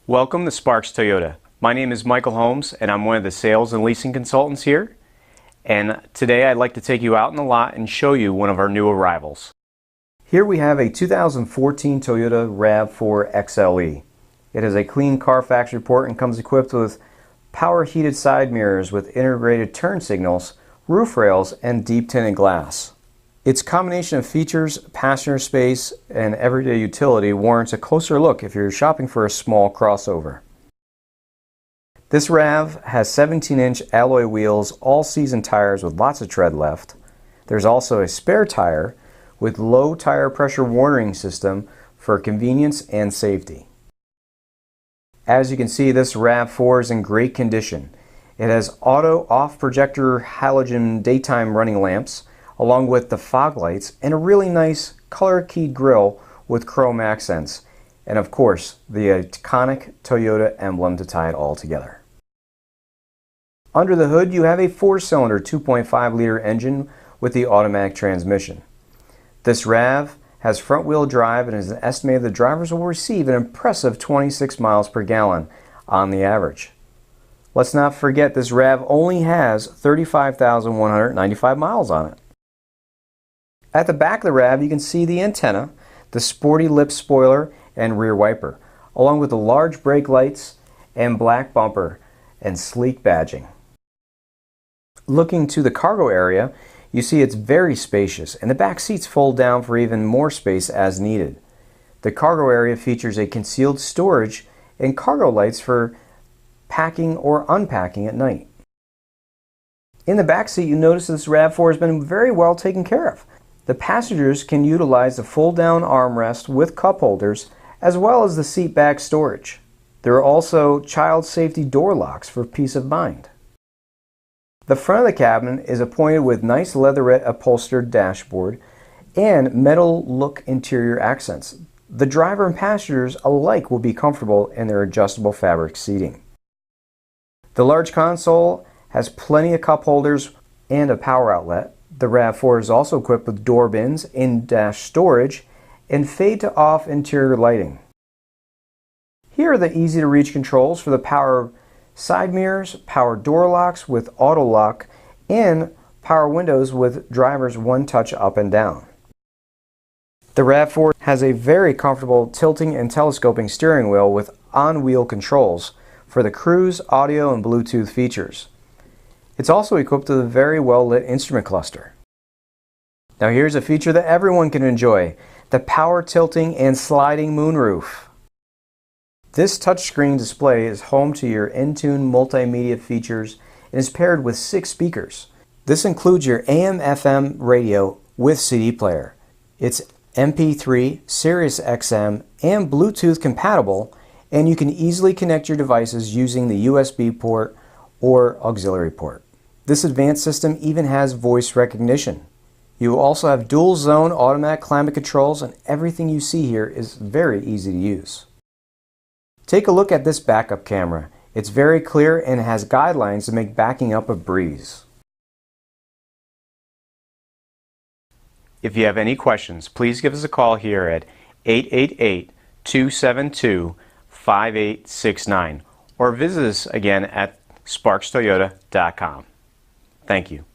Welcome to Sparks Toyota. My name is Michael Holmes and I'm one of the sales and leasing consultants here. And today I'd like to take you out in the lot and show you one of our new arrivals. Here we have a 2014 Toyota RAV4 XLE. It has a clean Carfax report and comes equipped with power heated side mirrors with integrated turn signals, roof rails, and deep tinted glass. Its combination of features, passenger space, and everyday utility warrants a closer look if you're shopping for a small crossover. This RAV has 17-inch alloy wheels, all-season tires with lots of tread left. There's also a spare tire with low tire pressure warning system for convenience and safety. As you can see, this RAV4 is in great condition. It has auto off projector halogen daytime running lamps, along with the fog lights and a really nice color-keyed grille with chrome accents, and of course the iconic Toyota emblem to tie it all together. Under the hood you have a 4-cylinder 2.5-liter engine with the automatic transmission. This RAV has front-wheel drive and is estimated the drivers will receive an impressive 26 miles per gallon on the average. Let's not forget this RAV only has 35,195 miles on it. At the back of the RAV you can see the antenna, the sporty lip spoiler and rear wiper, along with the large brake lights and black bumper and sleek badging. Looking to the cargo area, you see it's very spacious and the back seats fold down for even more space as needed. The cargo area features a concealed storage and cargo lights for packing or unpacking at night. In the back seat you notice this RAV4 has been very well taken care of. The passengers can utilize the fold-down armrest with cup holders as well as the seat back storage. There are also child safety door locks for peace of mind. The front of the cabin is appointed with nice leatherette upholstered dashboard and metal look interior accents. The driver and passengers alike will be comfortable in their adjustable fabric seating. The large console has plenty of cup holders and a power outlet. The RAV4 is also equipped with door bins, in-dash storage, and fade to off interior lighting. Here are the easy-to-reach controls for the power side mirrors, power door locks with auto lock, and power windows with driver's one-touch up and down. The RAV4 has a very comfortable tilting and telescoping steering wheel with on-wheel controls for the cruise, audio, and Bluetooth features. It's also equipped with a very well-lit instrument cluster. Now here's a feature that everyone can enjoy, the power tilting and sliding moonroof. This touchscreen display is home to your Intune multimedia features and is paired with 6 speakers. This includes your AM/FM radio with CD player. It's MP3, Sirius XM, and Bluetooth compatible, and you can easily connect your devices using the USB port or auxiliary port. This advanced system even has voice recognition. You also have dual zone automatic climate controls, and everything you see here is very easy to use. Take a look at this backup camera. It's very clear and has guidelines to make backing up a breeze. If you have any questions, please give us a call here at 888-272-5869 or visit us again at sparkstoyota.com. Thank you.